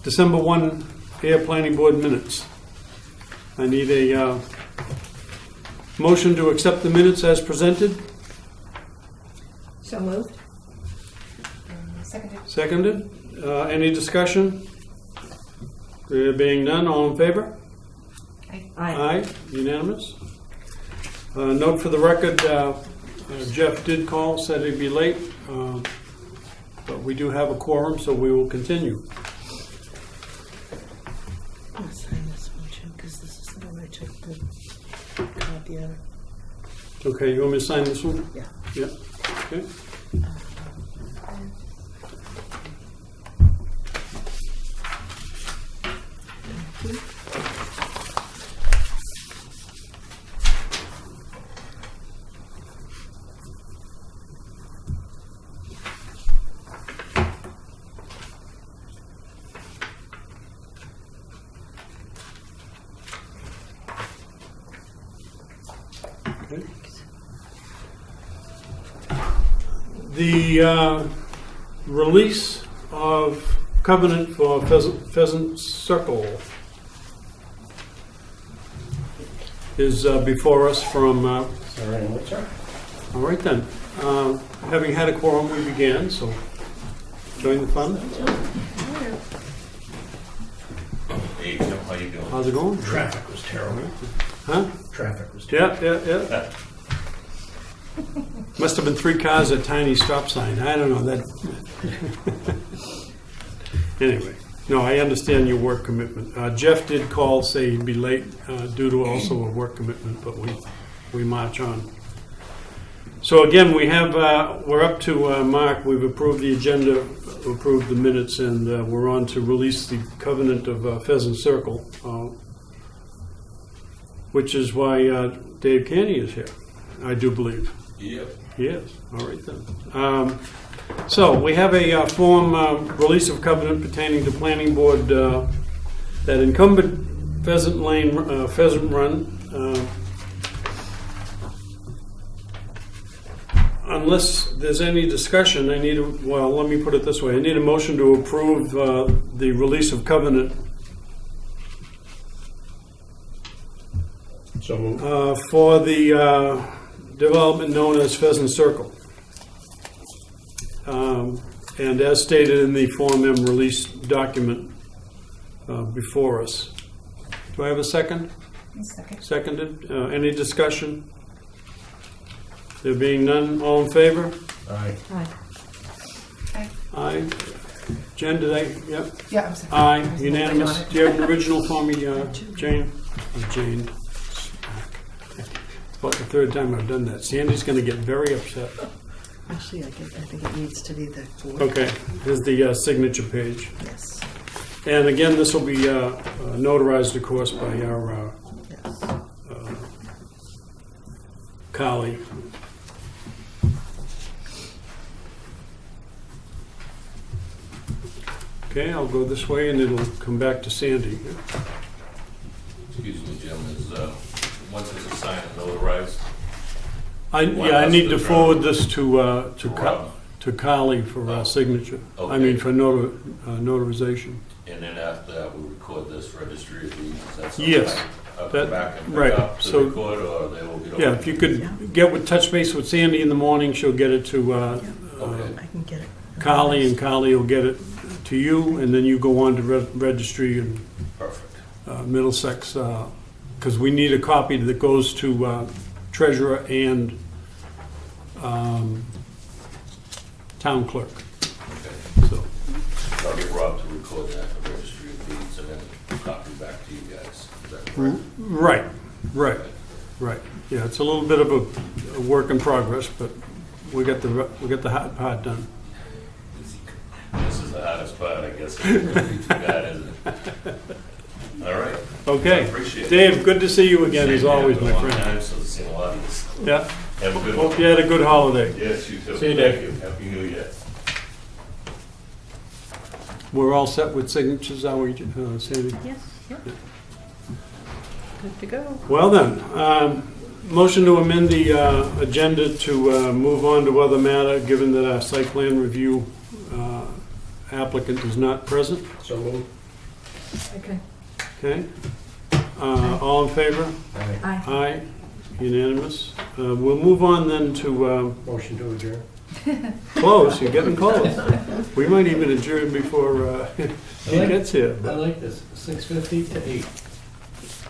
December 1 Ayer Planning Board minutes. I need a motion to accept the minutes as presented. So moved. Seconded. Seconded. Any discussion? There being none, all in favor? Aye. Aye. Unanimous. Note for the record, Jeff did call, said he'd be late, but we do have a quorum, so we will continue. I'm gonna sign this one too, because this is the one I took the copy of. Okay, you want me to sign this one? Yeah. Yeah. Okay. Okay. The release of covenant for Pheasant Circle is before us from. Sorry, what's that? All right then. Having had a quorum, we began. So join the fun. Hey, Jim, how you doing? How's it going? Traffic was terrible. Huh? Traffic was terrible. Yeah. Must have been 3 cars at tiny stop sign. I don't know that. Anyway, no, I understand your work commitment. Jeff did call, say he'd be late due to also a work commitment, but we march on. So again, we're up to Mark. We've approved the agenda, approved the minutes, and we're on to release the covenant of Pheasant Circle, which is why Dave Canny is here, I do believe. Yep. Yes, all right then. So we have a form release of covenant pertaining to planning board that encumbered Pheasant Lane, Pheasant Run. Unless there's any discussion, let me put it this way. I need a motion to approve the release of covenant for the development known as Pheasant Circle. And as stated in the Form M release document before us. Do I have a second? Second. Seconded. Any discussion? There being none, all in favor? Aye. Aye. Aye. Aye. Jen, did I? Yep. Yeah, I'm sorry. Aye. I was working Unanimous. on it. Do you have an original for me, Jane? Jane. It's about the 3rd time I've done that. Sandy's going to get very upset. Actually, I think it needs to be the 4th. Okay. Here's the signature page. Yes. And again, this will be notarized, of course, by our Yes. colleague. Okay, I'll go this way and it'll come back to Sandy. Excuse me, Jim, once it's assigned and notarized, I need to forward this to Carly for signature. I Okay. mean, for notarization. and then after that, we record this registry of deeds. Is that something Yes. I'll That- come back and right, pick up to so- record, or they will get over? Yeah, if you could touch base with Sandy in the morning, she'll get it to Okay. I can get it. Carly, and Carly will get it to you, and then you go on to registry and Perfect. Middlesex, because we need a copy that goes to treasurer and town clerk. Okay. So, I'll get Rob to record that in the registry of deeds and then copy back to you guys. Is that correct? right. Yeah, it's a little bit of a work in progress, but we got the hard part done. This is the hardest part, I guess. It's gonna be too bad, isn't it? All right. Okay. I appreciate it. Dave, good to see you again, as Same here. always, Been a my long friend. time since I've seen a lot of this. Yeah, Have a good hope one. you had a good holiday. Yes, you too. See you, Thank Dave. you. Happy New Year. We're all set with signatures, are we, Sandy? Yes. Yep. Good to go. Well then, motion to amend the agenda to move on to other matter, given that our site plan review applicant is not present. So moved. Okay. Okay. All in favor? Aye. Aye. Unanimous. We'll move on then to Motion to adjourn. close. You're getting close. We might even adjourn before he gets here. I like this, 6:50 to 8.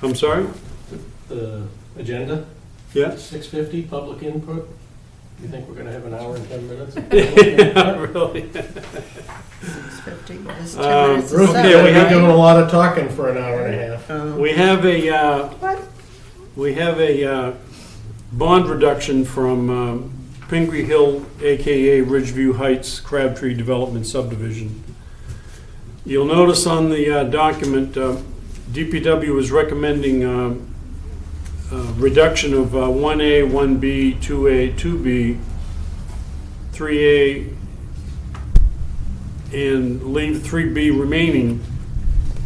I'm sorry? The agenda, Yes? 6:50, public input. You think we're gonna have an hour and 10 minutes? Yeah, really. 6:50 is 10 Um, minutes. Ruth, Okay, yeah, we we're have- doing a lot of talking for an hour and a half. We have a, What? we have a bond reduction from Pingree Hill, AKA Ridgeview Heights, Crabtree Development Subdivision. You'll notice on the document, DPW is recommending reduction of 1A, 1B, 2A, 2B, 3A, and leave 3B remaining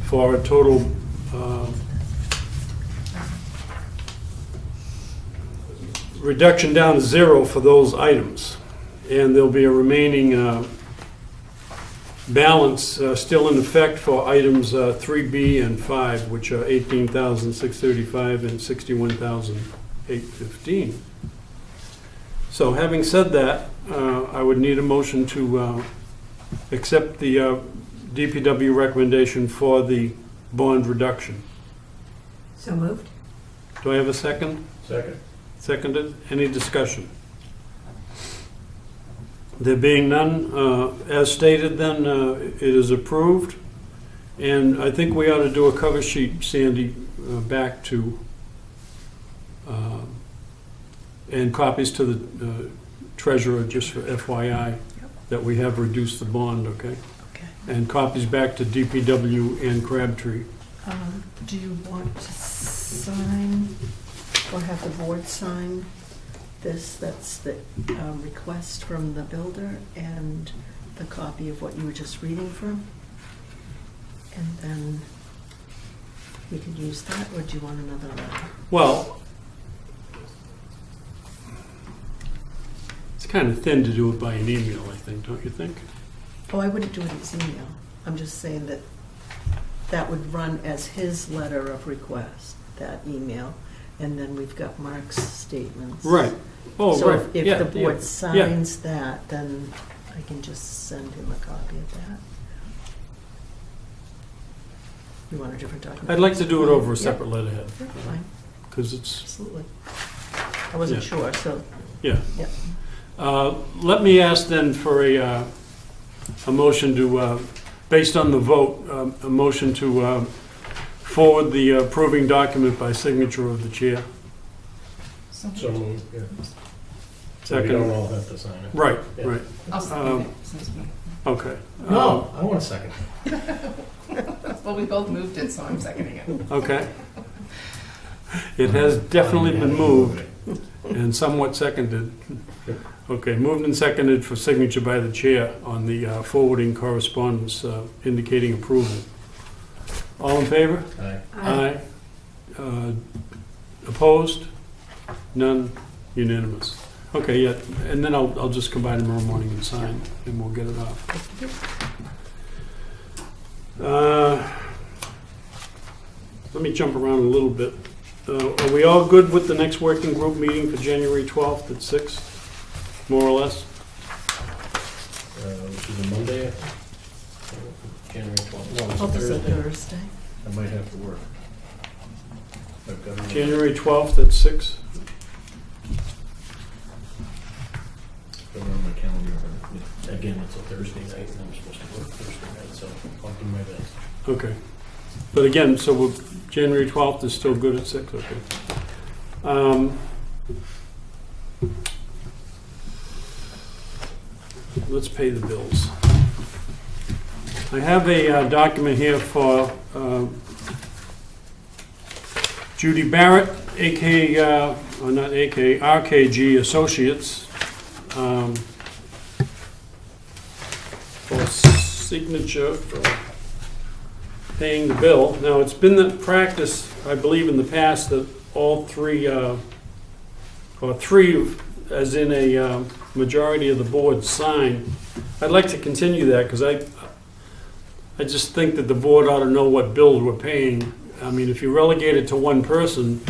for a total reduction down to 0 for those items. And there'll be a remaining balance still in effect for items 3B and 5, which are $18,635 and $61,815. So having said that, I would need a motion to accept the DPW recommendation for the bond reduction. So moved? Do I have a second? Second. Seconded. Any discussion? There being none, as stated then, it is approved. And I think we ought to do a cover sheet, Sandy, back to, and copies to the treasurer, just for FYI, that we have reduced the bond, okay? Okay. And copies back to DPW and Crabtree. Do you want to sign, or have the board sign this? That's the request from the builder and the copy of what you were just reading from? And then we could use that, or do you want another letter? Well, it's kind of thin to do it by an email, I think, don't you think? Oh, I wouldn't do it as email. I'm just saying that that would run as his letter of request, that email, and then we've got Mark's statements. Right. Oh, So right. if Yeah, the board yeah, signs that, then I can just send him a copy of that. You want a different document? I'd like to do it over a Yeah. separate letterhead, Yeah, fine, because it's, absolutely. I wasn't Yeah. sure, so, yeah. yeah. Let me ask then for a motion to, based on the vote, a motion to forward the approving document by signature of the chair. So So moved, yeah. So we Second. don't all have to sign it. Right, Yeah. right. I'll second it, since we, Okay. No, I want a second. well, we both moved it, so I'm seconding it. Okay. It has definitely been moved and somewhat seconded. Okay, moved and seconded for signature by the chair on the forwarding correspondence indicating approval. All in favor? Aye. Aye. Opposed? None? Unanimous. Okay, yeah, and then I'll just come by tomorrow morning and sign, and we'll get it off. Let me jump around a little bit. Are we all good with the next working group meeting for January 12th at 6, more or less? Which is a Monday, I think. January 12th. No, it's a Oh, this is a Thursday. Thursday. I might have to work. I've got to- January 12th at 6? Go on my calendar. Again, it's a Thursday night, and I'm supposed to work Thursday night, so I'll do my best. Okay. But again, so January 12th is still good at 6, okay. Let's pay the bills. I have a document here for Judy Barrett, AKA, or not AKA, RKG Associates, for signature for paying the bill. Now, it's been the practice, I believe, in the past that all three, or three, as in a majority of the board sign. I'd like to continue that because I just think that the board ought to know what bills we're paying. I mean, if you relegate it to one person,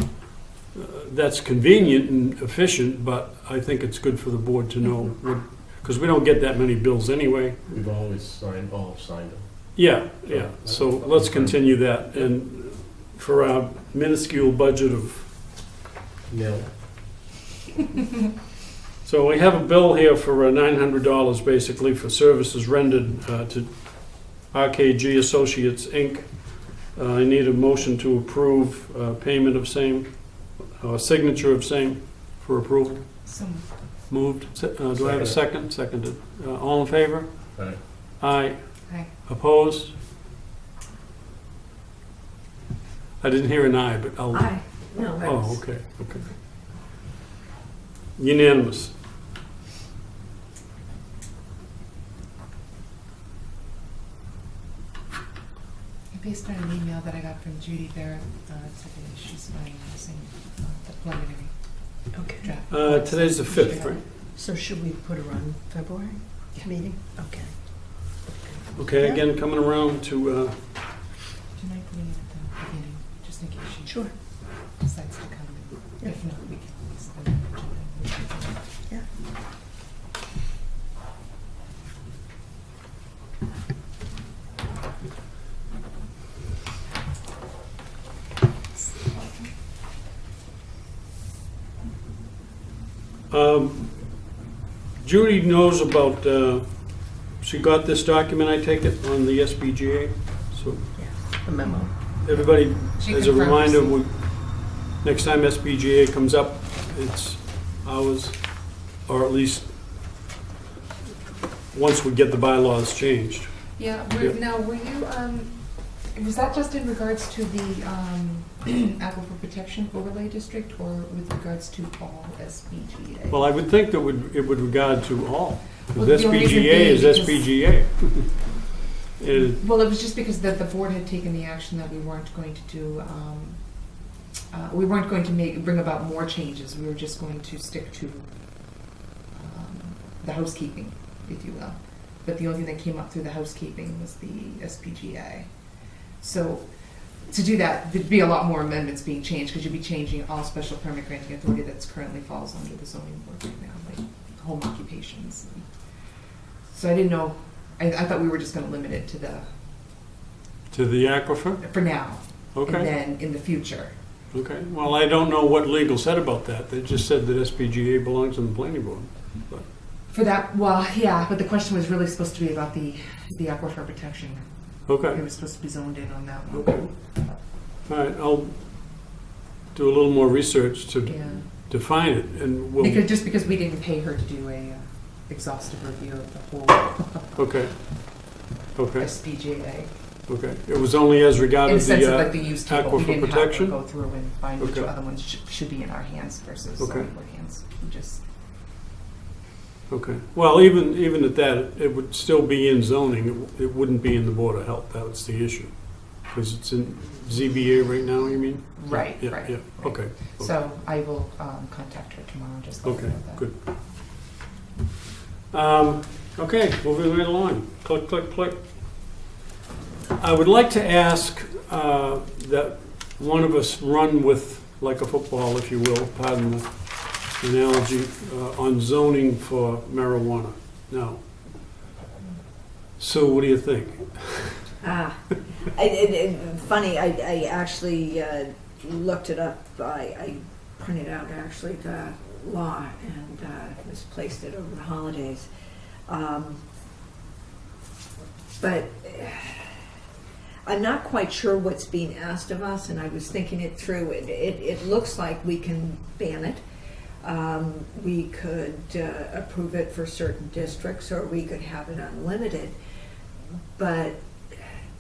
that's convenient and efficient, but I think it's good for the board to know what, because we don't get that many bills anyway. We've always signed them. Yeah, yeah, so let's continue that, and for our minuscule budget of, Nil. so we have a bill here for $900 basically for services rendered to RKG Associates, Inc. I need a motion to approve payment of same, signature of same for approval. So, Moved. Do I have a second? Seconded. All in favor? Right. Aye. okay. Opposed? I didn't hear an aye, but I'll... Aye. No, Oh, okay, okay. Unanimous. Based on an email that I got from Judy Barrett today, she's finalizing the preliminary Okay. draft. Today's the 5th, right? So should we put her on February Yeah. meeting? Okay. Okay, Yeah. again, coming around to, Do you mind putting it at the beginning, just in case she Sure. decides to come? Yeah. If not, we can always amend the agenda. Yeah. Judy knows about, she got this document, I take it, on the SBGA. So Yeah. The memo. everybody, She as a confirmed reminder, receipt. next time SBGA comes up, it's ours, or at least once we get the bylaws changed. Yeah, Yeah. now, were you, was that just in regards to the Aquifer Protection Overlay District, or with regards to all SBGA? Well, I would think that it would regard to all, Well, because the only reason SBGA is being SBGA. And Well, it was just because the board had taken the action that we weren't going to do, we weren't going to bring about more changes, we were just going to stick to the housekeeping, if you will. But the only thing that came up through the housekeeping was the SPGA. So, to do that, there'd be a lot more amendments being changed, because you'd be changing all special permit granting authority that's currently falls under the zoning board right now, like home occupations. So I didn't know, I thought we were just gonna limit it to the aquifer? for now. And Okay, then in the future. okay. Well, I don't know what legal said about that. They just said that SPGA belongs on the planning board. But For that, well, yeah, but the question was really supposed to be about the aquifer protection. It okay, was supposed to be zoned in on that okay. one. All right, I'll do a little more research to Yeah, define it, and we'll, just because we didn't pay her to do a exhaustive review of the whole okay, okay, SPGA. okay. It was only as In regarded the sense of like the the use table, we aquifer didn't have to protection? go through and find which Okay. other ones should be in our hands versus Okay. zoning board hands. We just, Okay. Well, even at that, it would still be in zoning. It wouldn't be in the Board of Health. That's the issue. Because it's in ZBA right now, you mean? right, Yeah, right. yeah, right. okay. So I will contact her tomorrow, just let her Okay, know that. good. Okay, moving right along. Click, click, click. I would like to ask that one of us run with, like a football, if you will, pardon the analogy, on zoning for marijuana. Now, Sue, what do you think? Funny, I actually looked it up. I printed out actually the law and misplaced it over the holidays. But I'm not quite sure what's being asked of us, and I was thinking it through. It looks like we can ban it. We could approve it for certain districts, or we could have it unlimited. But,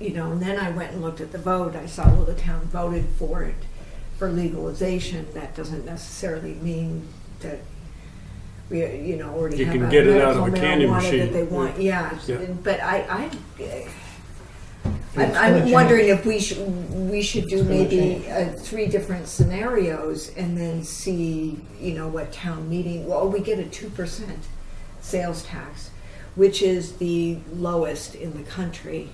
you know, and then I went and looked at the vote. I saw, well, the town voted for it, for legalization. That doesn't necessarily mean that we, you know, already You have can a get it out of medical a candy marijuana machine. that they want. Yeah, Yeah. but I'm wondering if we should do It's gonna maybe 3 different scenarios and then see, you know, what town meeting. Well, we get a 2% sales tax. which is the lowest in the country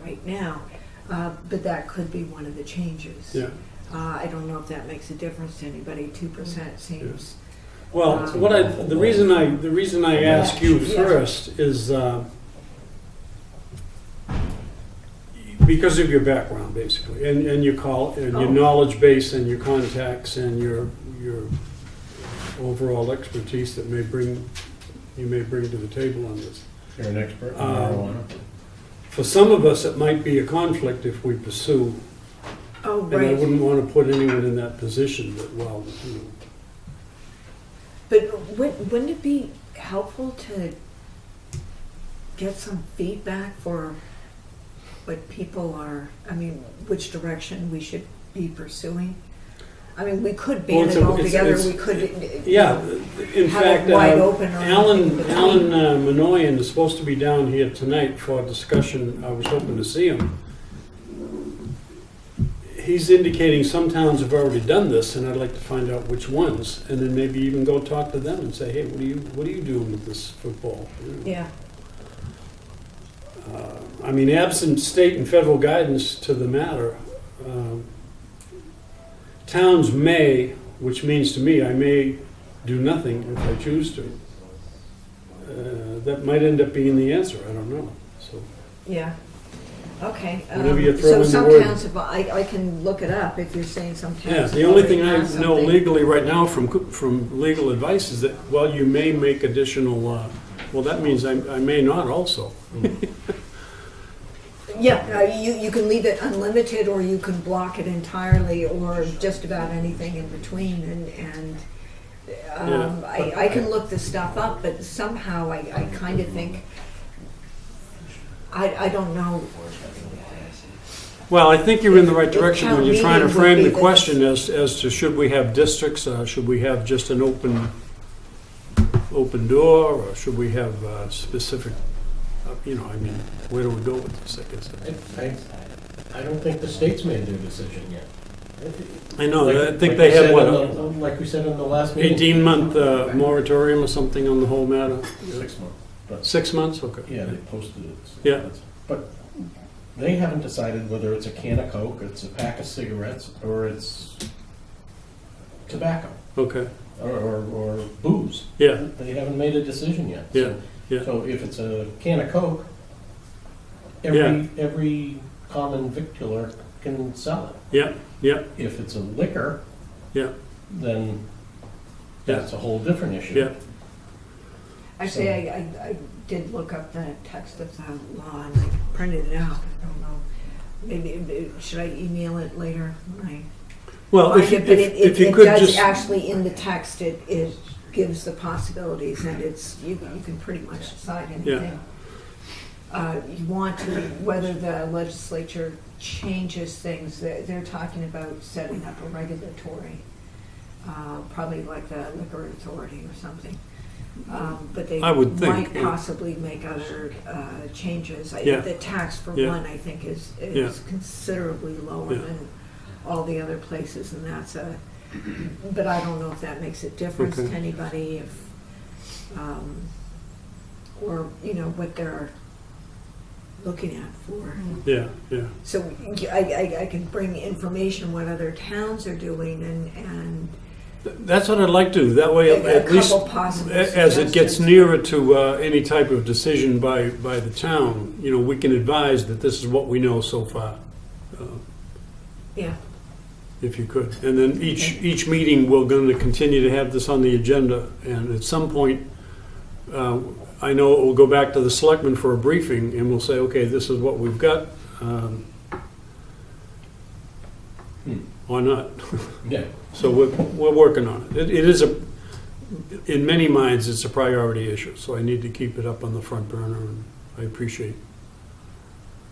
right now. But that could be one of the changes. Yeah. I don't know if that makes a difference to anybody. 2% seems. Well, the reason I ask you Yeah. first is because of your background, basically, and your your knowledge base and your contacts and your overall expertise that you may bring to the table on this. You're an expert in marijuana. For some of us, it might be a conflict if we pursue, Oh, and I right. wouldn't want to put anyone in that position. But But wouldn't it be helpful to get some feedback for what people are, which direction we should be pursuing? I mean, we could ban it altogether, we could. Yeah, in have fact, it wide open or anything between. Alan Minoyan is supposed to be down here tonight for a discussion. I was hoping to see him. He's indicating some towns have already done this, and I'd like to find out which ones, and then maybe even go talk to them and say, hey, what are you doing with this football? Yeah, Absent state and federal guidance to the matter, towns may, which means to me I may do nothing if I choose to. That might end up being the answer. I don't know. So yeah. Okay. Whatever you throw so in the some word. towns have, I can look it up if you're saying some towns. yeah, have the only thing I already done know something. legally right now from legal advice is that you may make additional. Well, that means I may not also. Yeah, you can leave it unlimited, or you can block it entirely, or just about anything in between. And I can look the stuff up, but somehow I kind of think I don't know. Well, I think you're in the right direction when you're trying to Town meeting frame would the be the- question as to should we have districts, should we have just an open door, or should we have specific, where do we go with this, I guess. I don't think the state's made their decision yet. I know, I think Like they we had, said what, in the- like we said in the last meeting. 18-month moratorium or something on the whole matter? 6 months. But 6 months, okay. yeah, they posted it. Yeah. But they haven't decided whether it's a can of Coke, it's a pack of cigarettes, or it's tobacco, Okay, or booze. yeah, They haven't made a decision yet. yeah, So- yeah, So if it's a can of Coke, Yeah. every common victular can sell it. yeah, yeah, If it's a liquor, yeah, then Yeah. that's a whole different issue. yeah. Actually, I did look up the text of the law and I printed it out. I don't know. Maybe should I email it later when I Well, find if it? But if you it could does just, actually in the text. It gives the possibilities, and it's you can pretty much decide anything you want to. Whether the legislature changes things, they're talking about setting up a regulatory, probably like the liquor authority or something. But they I would think, might yeah. possibly make other changes. Yeah. The tax for Yeah. one, I think, is Yeah. considerably lower Yeah. than all the other places, and that's a. But I don't know if that makes a difference Okay. to anybody, if, or what they're looking at for. yeah, yeah. So I can bring information what other towns are doing and That's what I'd like to do. That way, A at least couple possible as it gets suggestions. nearer to any type of decision by the town, we can advise that this is what we know so far, yeah. if you could. And then each meeting, we're going to continue to have this on the agenda. And at some point, I know it will go back to the selectmen for a briefing, and we'll say, okay, this is what we've got. Or not. Yeah. So we're working on it. It is in many minds, it's a priority issue, so I need to keep it up on the front burner, and I appreciate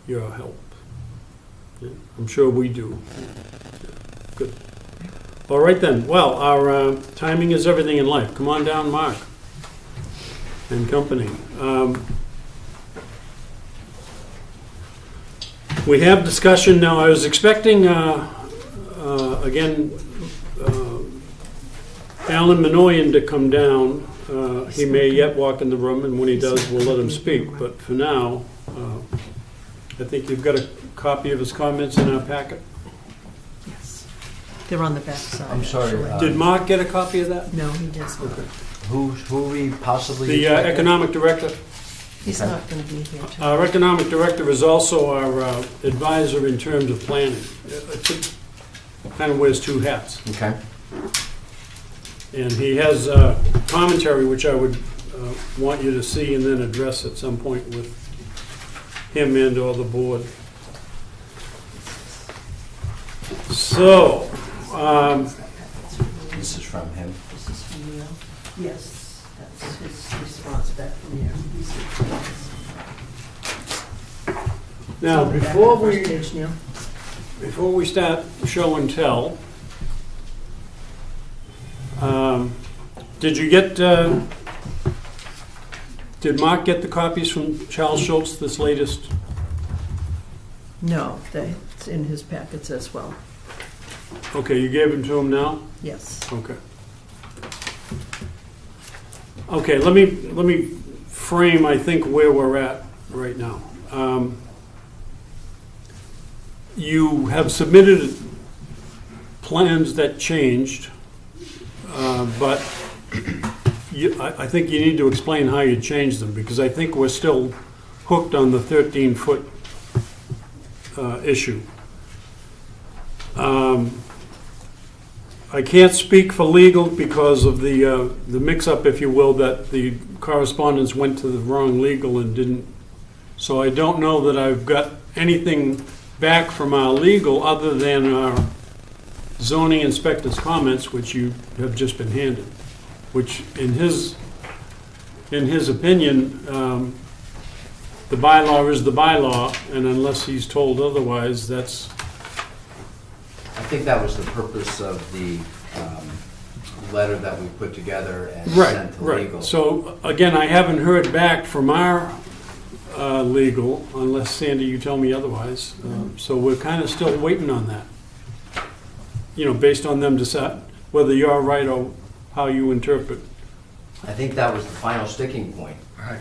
your help. Yeah, I'm sure we do. Good. All right then. Well, our timing is everything in life. Come on down, Mark and company. We have discussion now. I was expecting, again, Alan Minoyan to come down. He may yet walk in the room, and when he does, we'll let him speak. But for now, I think you've got a copy of his comments in our packet. Yes. They're on the back side. I'm sorry, actually. Did Mark get a copy of that? No, he doesn't. Who are we possibly The expecting? economic director. He's Okay. not going to be here tonight. Our economic director is also our advisor in terms of planning. Kind of wears two hats. Okay. And he has commentary, which I would want you to see and then address at some point with him and or the board. So, This is from him. This is from Neil. Yes, that's his response back from here. now, Back to before the first we page, Neil. Before we start show and tell, did you get, did Mark get the copies from Charles Schultz, this latest? No, it's in his packets as well. Okay, you gave them to him now? Yes. Okay. Okay, let me frame, I think, where we're at right now. You have submitted plans that changed, but I think you need to explain how you changed them, because I think we're still hooked on the 13-foot issue. I can't speak for legal because of the mix-up, if you will, that the correspondence went to the wrong legal and didn't. So I don't know that I've got anything back from our legal other than our zoning inspector's comments, which you have just been handed, which in his opinion, the bylaw is the bylaw, and unless he's told otherwise, that's, I think that was the purpose of the letter that we put together and right, sent to right. legal. So again, I haven't heard back from our legal, unless Sandy, you tell me otherwise. So we're kind of still waiting on that. You know, based on them decide whether you're right or how you interpret. I think that was the final sticking point. Right.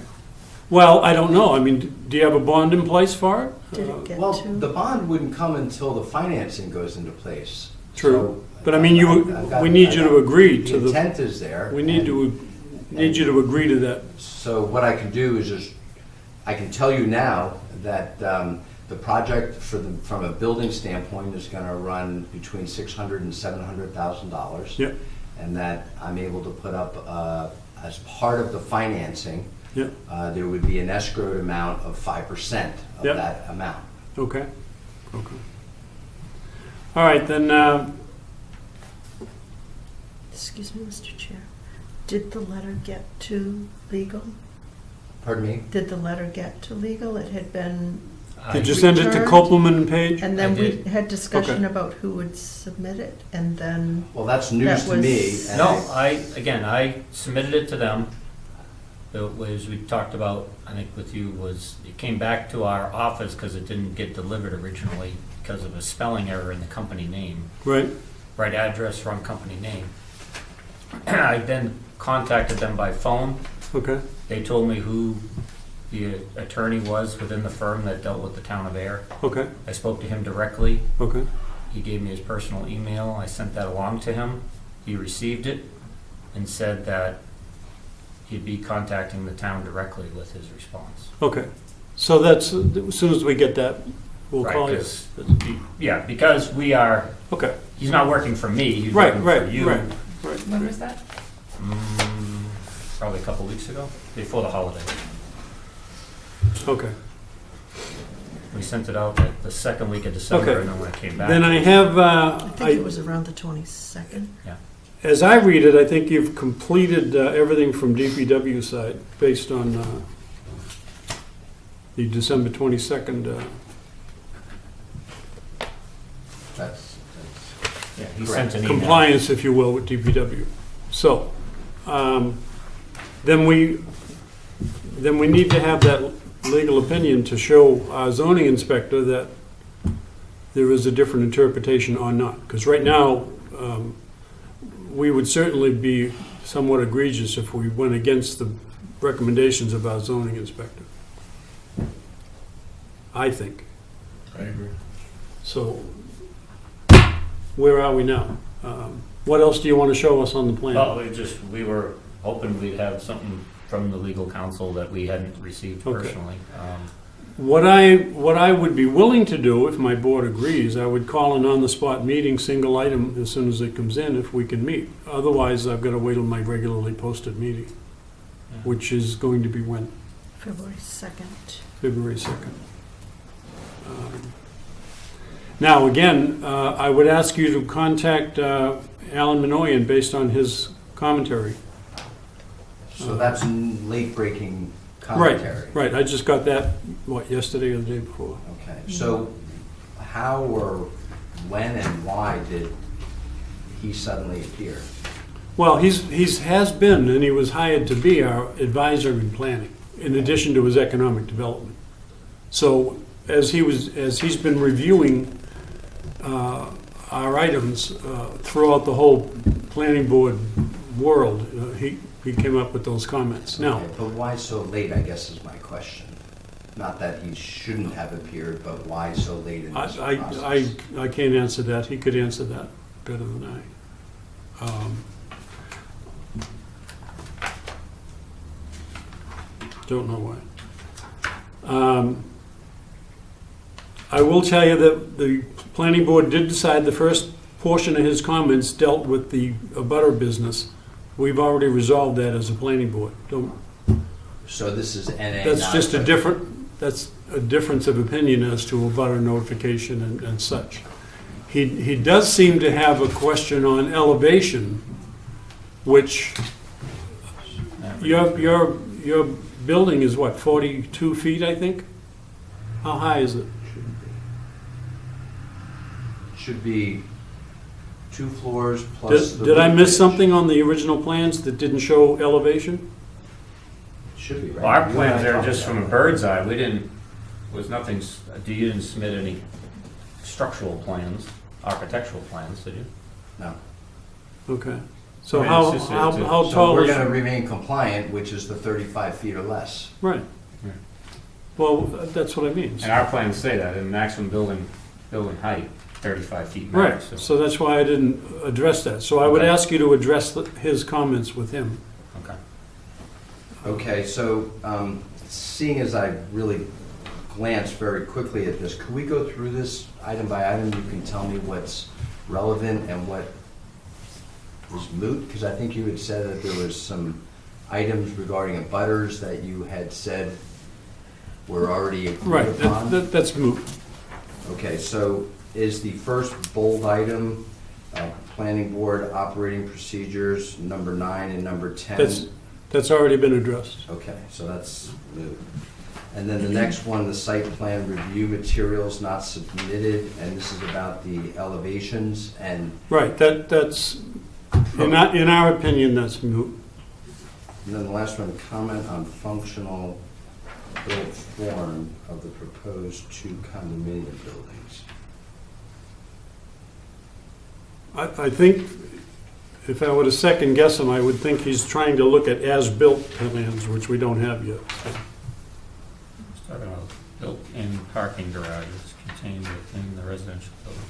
Well, I don't know. I mean, do you have a bond in place for it? Did it get Well, to? the bond wouldn't come until the financing goes into place. True. So, But I mean, we need you to agree to The the, intent is there. we need you to agree to that. So what I can do is just, I can tell you now that the project from a building standpoint is gonna run between $600,000 and $700,000. Yep, And that I'm able to put up, as part of the financing, yep, there would be an escrowed amount of 5% of Yep. that amount. okay, okay. All right, then, Excuse me, Mr. Chair. Did the letter get to legal? Pardon me? Did the letter get to legal? It had been, did you send it to returned. Copeland and Page? and then I we did. had discussion Okay. about who would submit it, and then, Well, that's news That to me. was- and No, I submitted it to them. It was, we talked about, I think with you, was, it came back to our office because it didn't get delivered originally because of a spelling error in the company name. Right, Right address, wrong company name. I then contacted them by phone. okay, They told me who the attorney was within the firm that dealt with the town of Ayer. okay, I spoke to him directly. okay, He gave me his personal email. I sent that along to him. He received it and said that he'd be contacting the town directly with his response. okay. So that's, as soon as we get that, we'll Right, call you. 'cause- Yeah, because we are, Okay, he's not working for me, he's right, working right, for you. right, right. When was that? Probably a couple weeks ago, before the holiday. Okay. We sent it out like the second week of December, Okay. and then when it came back. Then I have, I think it was around the 22nd. as I read it, I think you've completed everything from DPW side based on the December 22nd. That's Yeah, he Correct. sent an email. Compliance, if you will, with DPW. So, then we need to have that legal opinion to show our zoning inspector that there is a different interpretation or not. Because right now, we would certainly be somewhat egregious if we went against the recommendations of our zoning inspector. I think. I agree. So, where are we now? What else do you want to show us on the plan? Well, we were hoping we'd have something from the legal counsel that we hadn't received Okay. personally. What I would be willing to do, if my board agrees, I would call an on-the-spot meeting, single item, as soon as it comes in, if we can meet. Otherwise, I've got to wait till my regularly posted meeting, Yeah. which is going to be when? February 2nd. February 2nd. Now, again, I would ask you to contact Alan Minoyan based on his commentary. So that's late-breaking commentary. Right, I just got that, yesterday or the day before? Okay, so how or when and why did he suddenly appear? Well, has been, and he was hired to be our advisor in planning, in addition to his economic development. So, as he's been reviewing our items throughout the whole planning board world, he came up with those comments. Now, Okay, but why so late, I guess is my question. Not that he shouldn't have appeared, but why so late in this process? I can't answer that. He could answer that better than I. Don't know why. I will tell you that the planning board did decide the first portion of his comments dealt with the abutter business. We've already resolved that as a planning board. So this is NA. That's just that's a difference of opinion as to abutter notification and such. He does seem to have a question on elevation, which your building is what, 42 feet, I think? How high is it? Should be 2 floors plus the Did I roof miss pitch. something on the original plans that didn't show elevation? Should be, right? Well, our You and plans I there talked just about from a that. bird's eye. We didn't, you didn't submit any structural plans, architectural plans, did you? No. Okay. So I mean, how it's just- how it's a- how So tall we're is? going to remain compliant, which is the 35 feet or less. Right. Right. Well, that's what I mean. And our plans say that, in maximum building height, 35 feet Right, max. so that's why I didn't address that. So I would Okay. ask you to address his comments with him. Okay. Okay, so seeing as I really glanced very quickly at this, could we go through this item by item? You can tell me what's relevant and what is moot, because I think you had said that there was some items regarding abutters that you had said were already agreed Right, upon. that's moot. Okay, so is the first bold item, planning board operating procedures, number 9 and number 10? That's already been addressed. Okay, so that's moot. And then the next one, the site plan review materials not submitted, and this is about the elevations and Right, that's, in our opinion, that's moot. and then the last one, comment on functional built form of the proposed 2 condominium buildings. I think, if I were to second guess him, I would think he's trying to look at as-built plans, which we don't have yet. Just talking about built-in parking garages contained within the residential building.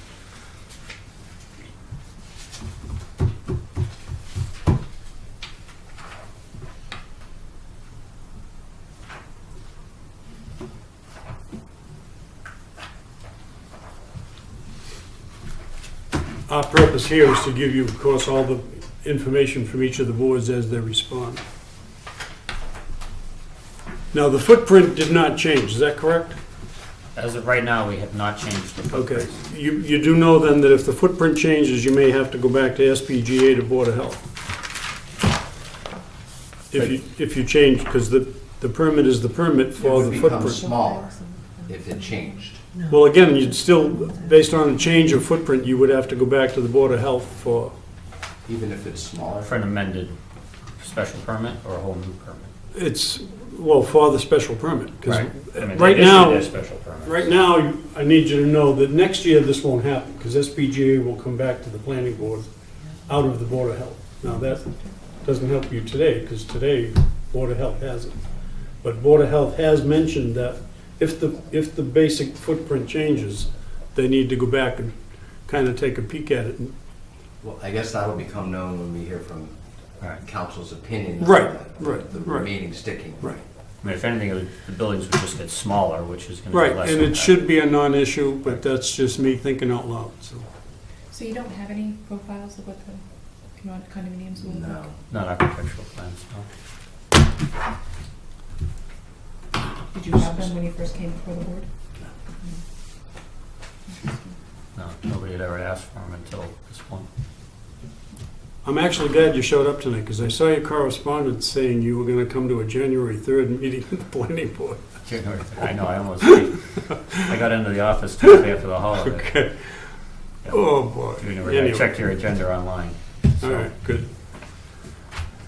Our purpose here is to give you, of course, all the information from each of the boards as they respond. Now, the footprint did not change, is that correct? As of right now, we have not changed the Okay. footprint. You do know then that if the footprint changes, you may have to go back to SPGA to Board of Health. If you change, because the permit is the permit It for would the become footprint. smaller if it changed. Well, again, you'd still, based on a change of footprint, you would have to go back to the Board of Health for, Even if it's smaller? For an amended special permit or a whole new permit? it's, well, for the special permit. 'Cause I mean, they right issued now, their special permit. right now, I need you to know that next year this won't happen, because SPGA will come back to the planning board out of the Board of Health. Now, doesn't help you today, because today Board of Health hasn't. But Board of Health has mentioned that if the basic footprint changes, they need to go back and kind of take a peek at it. Well, I guess that'll become known when we hear from council's opinion. Right, on right, the right. remaining sticking. Right. I mean, if anything, the buildings would just get smaller, which is gonna be Right, less. and it impact. should be a non-issue, but that's just me thinking out loud, so. So you don't have any profiles of what the condominiums will look No. like? Not architectural plans, no. Did you have them when you first came before the board? No, nobody had ever asked for them until this point. I'm actually glad you showed up tonight, because I saw your correspondence saying you were gonna come to a January 3rd meeting with the planning board. I know, I almost, I got into the office Tuesday after the holiday. Okay. Yeah. Oh, boy. Anyway, I checked your agenda online. All So, right, good.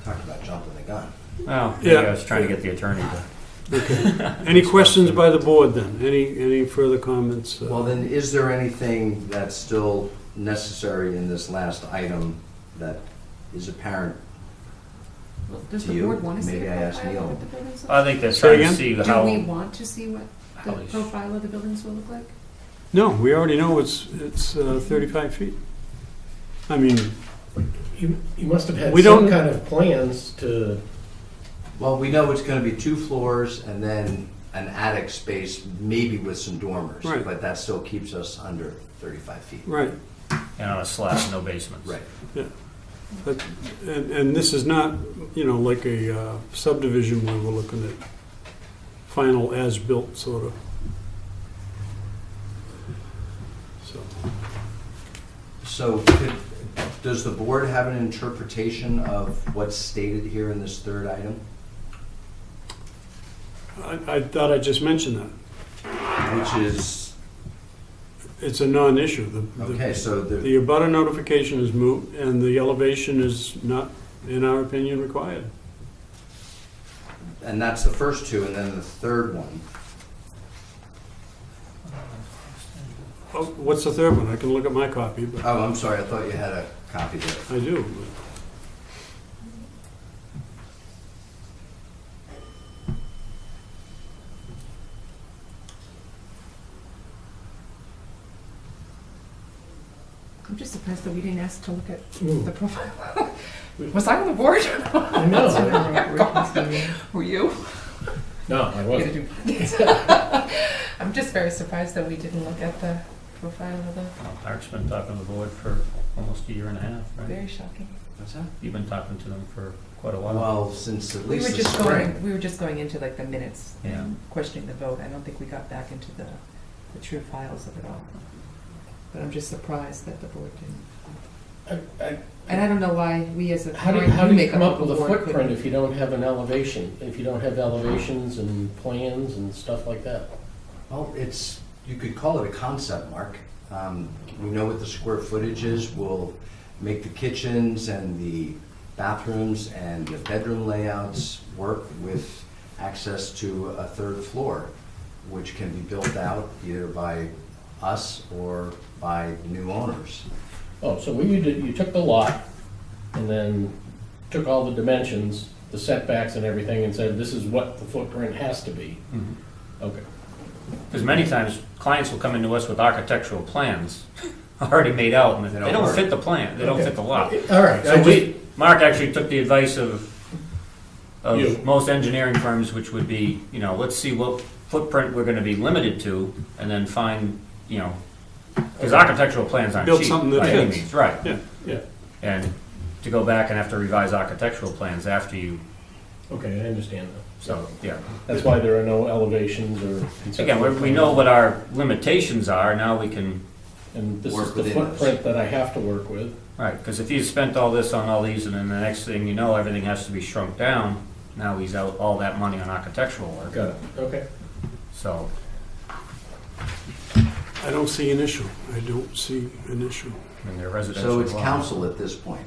Talked about jumping the gun. well, Yeah. maybe I was trying to get the attorney to. Any questions by the board then? Any further comments? Well, then, is there anything that's still necessary in this last item that is apparent? Well, does To the you? board want to see Maybe a I asked profile Neil. of what the buildings look I like? think they're Say trying to again? see Do how. we want to see what the how they sh- profile of the buildings will look like? No, we already know it's 35 feet. I mean, You must have had We some don't- kind of plans to, Well, we know it's gonna be 2 floors and then an attic space, maybe with some dormers. Right. But that still keeps us under 35 feet. right. And on a slab, no basements. Right. But, and this is not, like a subdivision where we're looking at final as-built sort of. So, So does the board have an interpretation of what's stated here in this third item? I thought I just mentioned that. Which is, It's a non-issue. okay, so The abutter notification is moot, and the elevation is not, in our opinion, required. and that's the first two, and then the third one. Oh, what's the third one? I can look at my copy, but Oh, I'm sorry, I thought you had a copy there. I do. I'm just surprised that we didn't ask to look at Ooh. the profile. Was I on the board? I know. Were you? No, I wasn't. I'm just very surprised that we didn't look at the profile of the, Well, Mark's been talking to the board for almost a year and a half, right? very shocking. What's that? You've been talking to them for quite a while. Well, since at We were least the just spring. going, we were just going into like the minutes Yeah. and questioning the vote. I don't think we got back into the true files of it all. But I'm just surprised that the board didn't. And I don't know why we as a. How do you make come up of with a board footprint couldn't- if you don't have an elevation? If you don't have elevations and plans and stuff like that? Well, you could call it a concept, Mark. We know what the square footage is. We'll make the kitchens and the bathrooms and the bedroom layouts work with access to a third floor, which can be built out either by us or by new owners. Oh, so what you did, you took the lot and then took all the dimensions, the setbacks and everything, and said, this is what the footprint has to be. Okay. Because many times, clients will come into us with architectural plans already made out, and they don't work. fit the plan, they don't Okay. fit the lot. All right. So Mark actually took the advice of You. most engineering firms, which would be, let's see what footprint we're gonna be limited to, and then find, because architectural plans aren't Build cheap something that by any fits. means, right? Yeah. Yeah, And to go back and have to revise architectural plans after you, okay, I understand that. so, yeah. That's why there are no elevations or conceptual Again, we know what our limitations are, now we can, And this Work is the within those. footprint that I have to work with. right, because if you spent all this on all these, and then the next thing you know, everything has to be shrunk down, now he's out all that money on architectural work, Got it, okay. so. I don't see an issue. I don't see an issue. I mean, they're residential. So it's lots. council at this point.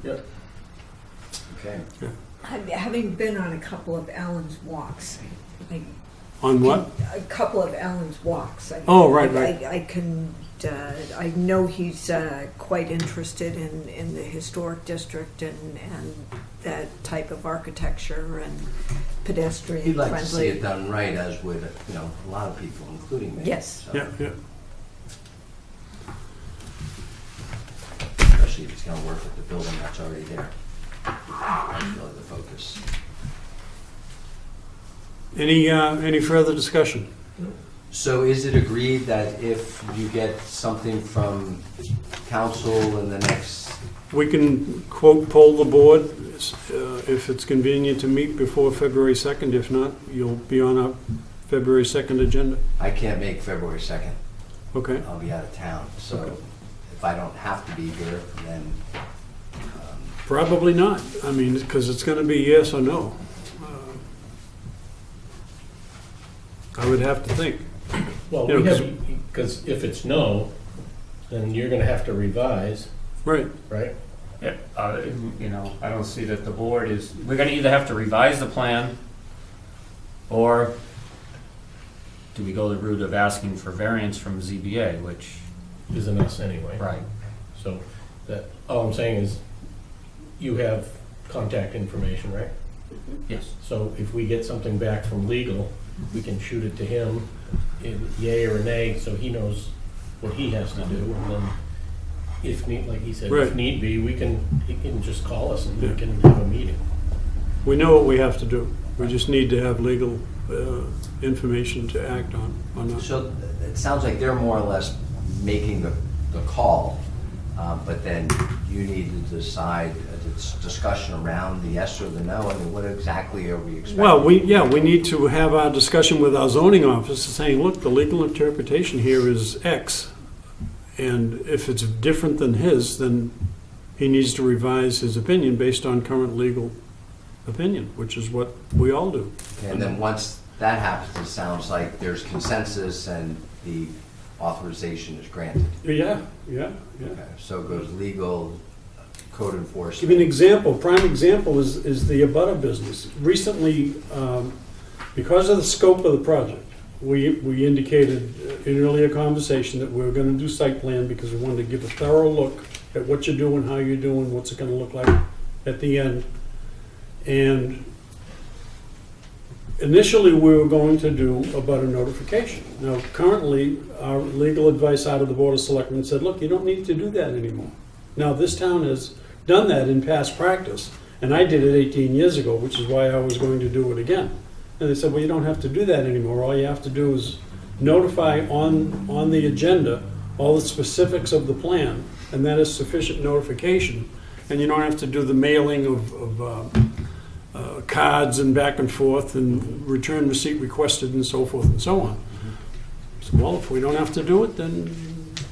Yep. Okay. Having been on a couple of Alan's walks, like, On what? A couple of Alan's walks. Oh, right, right. I can, I know he's quite interested in the historic district and that type of architecture and pedestrian He'd friendly. like to see it done right, as would, a lot of people, including me. Yes. So, Yeah, yeah. Especially if it's gonna work with the building that's already there. That's really the focus. Any further discussion? So is it agreed that if you get something from council in the next, We can quote poll the board if it's convenient to meet before February 2nd. If not, you'll be on our February 2nd agenda. I can't make February 2nd, Okay? I'll be out of town, so Okay. if I don't have to be here, then, Probably not. I mean, because it's going to be yes or no. I would have to think. Well, You know, we have, because if it's no, then you're gonna have to revise, Right. right? Yeah, I don't see that the board is, we're gonna either have to revise the plan, or do we go the route of asking for variance from ZBA, which, Isn't us anyway. right, So that, all I'm saying is, you have contact information, right? yes. So if we get something back from legal, we can shoot it to him in yay or nay, so he knows what he has to do. And then if need, like he said, Right. if need be, he can just call us and we Yeah. can have a meeting. We know what we have to do. We just need to have legal information to act on that. so it sounds like they're more or less making the call, but then you need to decide, it's discussion around the yes or the no. I mean, what exactly are we expecting? Well, we need to have our discussion with our zoning officer saying, look, the legal interpretation here is X. And if it's different than his, then he needs to revise his opinion based on current legal opinion, which is what we all do. And then once that happens, it sounds like there's consensus and the authorization is granted. Yeah. Okay, so it goes legal, code Give enforcement. you an example. Prime example is the abutter business. Recently, because of the scope of the project, we indicated in earlier conversation that we were going to do site plan because we wanted to give a thorough look at what you're doing, how you're doing, what's it going to look like at the end. And initially, we were going to do a butter notification. Now, currently, our legal advice out of the Board of Selectmen said, look, you don't need to do that anymore. Now, this town has done that in past practice, and I did it 18 years ago, which is why I was going to do it again. And they said, well, you don't have to do that anymore. All you have to do is notify on the agenda all the specifics of the plan, and that is sufficient notification. And you don't have to do the mailing of cards and back and forth and return receipt requested and so forth and so on. So, well, if we don't have to do it, then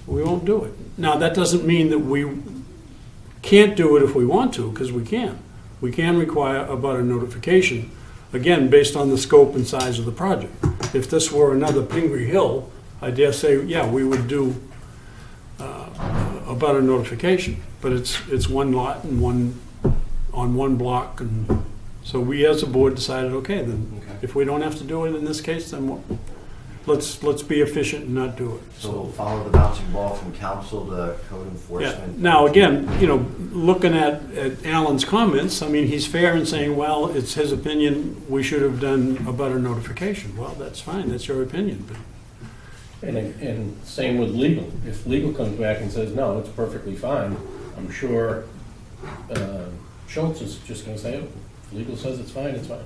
we won't do it. Now, that doesn't mean that we can't do it if we want to, because we can. We can require a butter notification, again, based on the scope and size of the project. If this were another Pingree Hill, I dare say, yeah, we would do a butter notification. But it's one lot and on one block, and so we as a board decided, okay, then Okay. if we don't have to do it in this case, then let's be efficient and not do it. So we'll follow the bouncing ball from council to code Yeah. enforcement. Now, again, looking at Alan's comments, I mean, he's fair in saying, well, it's his opinion, we should have done a butter notification. Well, that's fine, that's your opinion, but And same with legal. If legal comes back and says, no, it's perfectly fine, I'm sure Schultz is just gonna say, oh, if legal says it's fine, it's fine.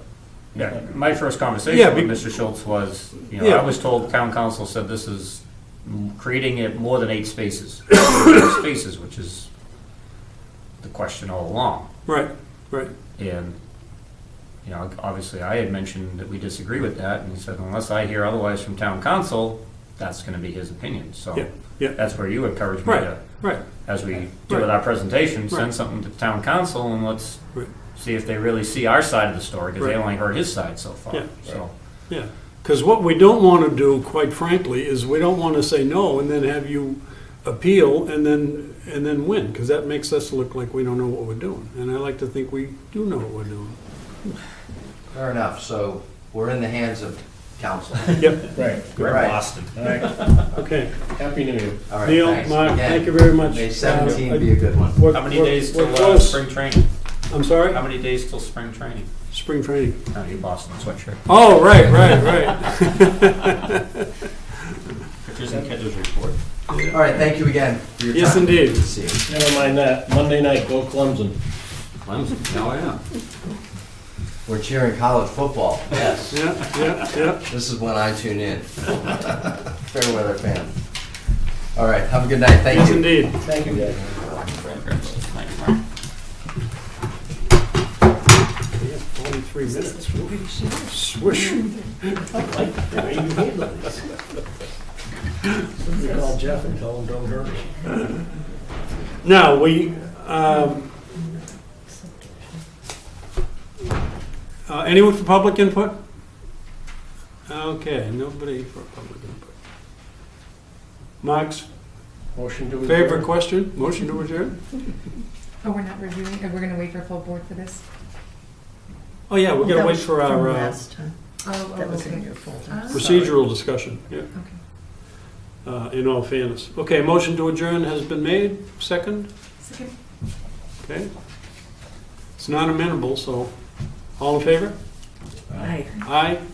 Yeah, my first Yeah, conversation with Mr. Schultz was, Yeah. I was told town council said this is creating it more than 8 spaces. Spaces, which is the question all along. right. And, obviously I had mentioned that we disagree with that, and he said, unless I hear otherwise from town council, that's gonna be his opinion, so. Yeah, yeah. That's where you encouraged me to, Right. as we do with our presentation, Right. send something to town council and let's Right. see if they really see our side of the story, because they Right. only heard his side so far, Yeah. so. Yeah, because what we don't want to do, quite frankly, is we don't want to say no and then have you appeal and then win, because that makes us look like we don't know what we're doing. And I like to think we do know what we're doing. Fair enough, so we're in the hands of council. Yep, Right. We're in Right. Boston. All right. okay. Happy New Year. All right, Neil, thanks. Mark, Again, thank you very much. May 17 be a good one. We're- How many we're- days we're till close. spring training? I'm sorry? How many days till spring training? Spring training. Oh, your Boston sweatshirt. Oh, right, right. Pictures and Kidder's report. All right, thank you again for your time. Yes, indeed. Good to see you. Never mind that. Monday night, go Clemson. Clemson, oh yeah. We're cheering college football. Yes. Yeah, yeah, yeah. This is when I tune in. Fair weather fan. All right, have a good night. Thank Yes, you. indeed. Thank you, guys. Thank you, Mark. We have 43 minutes. Swish. Somebody call Jeff and tell him don't hurry. Now, anyone for public input? Okay, nobody for public input. Mark's Motion to adjourn. favorite question, motion to adjourn? Oh, we're not reviewing, we're gonna wait for a full board for this? Oh, yeah, we're gonna That wait was for from our last time. Oh, That was in okay. your folder. Ah. procedural discussion, yeah, Okay. in all fairness. Okay, motion to adjourn has been made, second, Second. okay. It's not amenable, so, all in favor? Aye. Aye,